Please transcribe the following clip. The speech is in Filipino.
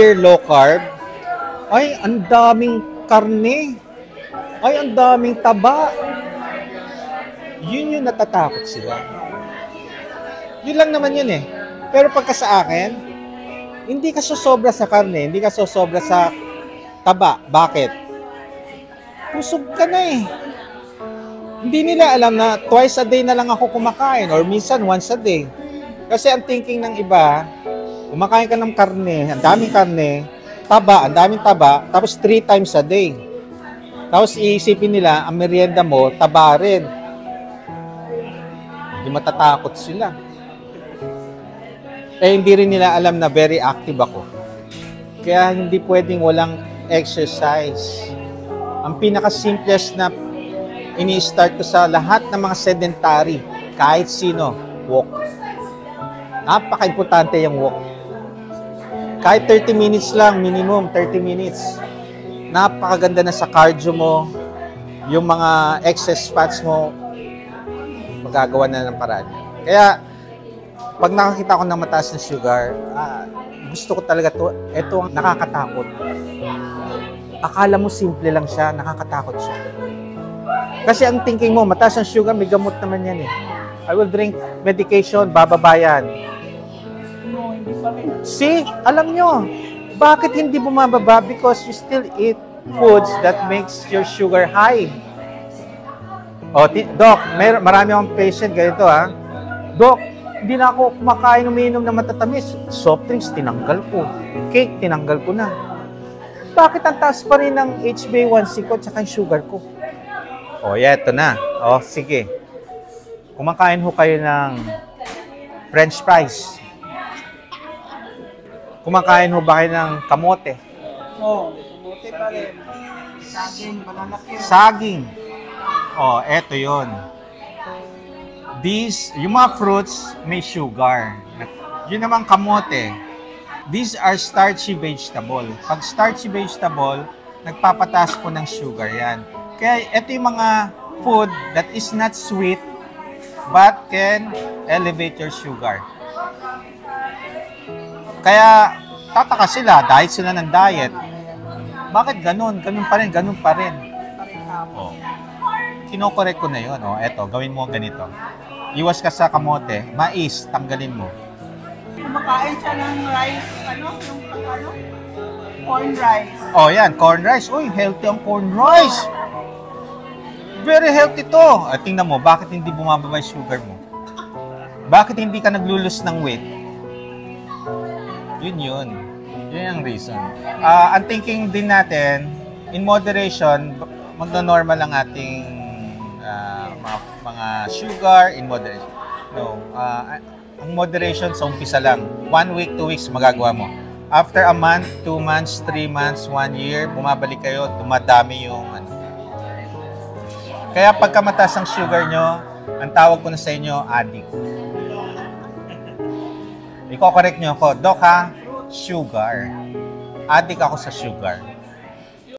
Low carb, ay, ang daming karne. Ay, ang daming taba. Yun yung natatakot sila. Yun lang naman yun eh. Pero pagka sa akin, hindi ka sosobra sa karne, hindi ka sosobra sa taba. Bakit? Pusog ka na eh. Hindi nila alam na twice a day na lang ako kumakain or minsan once a day. Kasi ang thinking ng iba, kumakain ka ng karne, ang daming karne, taba, ang daming taba, tapos 3 times a day. Tapos iisipin nila, ang merienda mo, taba rin. Hindi matatakot sila. Eh, hindi rin nila alam na very active ako. Kaya hindi pwedeng walang exercise. Ang pinaka-simplest na ini-start ko sa lahat ng mga sedentary, kahit sino, walk. Napaka-importante yung walk. Kahit 30 minutes lang, minimum 30 minutes. Napakaganda na sa cardio mo, yung mga excess fats mo, magagawa na ng paraan. Kaya, pag nakakita ko ng mataas na sugar, gusto ko talaga ito ang nakakatakot. Akala mo simple lang siya, nakakatakot siya. Kasi ang thinking mo, mataas ang sugar, may gamot naman yan eh. I will drink medication, bababa yan. No, hindi pa rin. See, alam nyo, bakit hindi bumababa? Because you still eat foods that makes your sugar high. O, Doc, marami akong patient ganito ha. Doc, hindi na ako kumakain umiinom ng matatamis. Soft drinks, tinanggal ko. Cake, tinanggal ko na. Bakit ang taas pa rin ng HbA1c ko at saka yung sugar ko? O, eto na. O, sige. Kumakain ho kayo ng French fries. Kumakain ho ba kayo ng kamote? Oo, kamote pa rin. Saging, malalaki. Saging. O, eto yon. Yung mga fruits, may sugar. Yun naman kamote. These are starchy vegetable. Pag starchy vegetable, nagpapataas po ng sugar yan. Kaya ito yung mga food that is not sweet but can elevate your sugar. Kaya tataka sila, diet sila ng diet. Bakit ganun? Ganun pa rin, ganun pa rin. Oh. Kinokorek ko na yun. Oh, eto, gawin mo ganito. Iwas ka sa kamote, mais, tanggalin mo. Kumakain siya ng rice, corn rice. Oh, yan, corn rice. Uy, healthy ang corn rice. Very healthy to. At tingnan mo, bakit hindi bumababa yung sugar mo? Bakit hindi ka naglulus ng weight? Yun. Yun ang reason. Ang thinking din natin, in moderation, magno-normal ang ating mga sugar in moderation. No, ang moderation sa umpisa lang. 1 week, 2 weeks magagawa mo. After a month, 2 months, 3 months, 1 year, bumabalik kayo, dumadami yung ano. Kaya pagka mataas ang sugar nyo, ang tawag ko na sa inyo, addict. Iko-correct nyo ako, Doc ha, sugar. Addict ako sa sugar.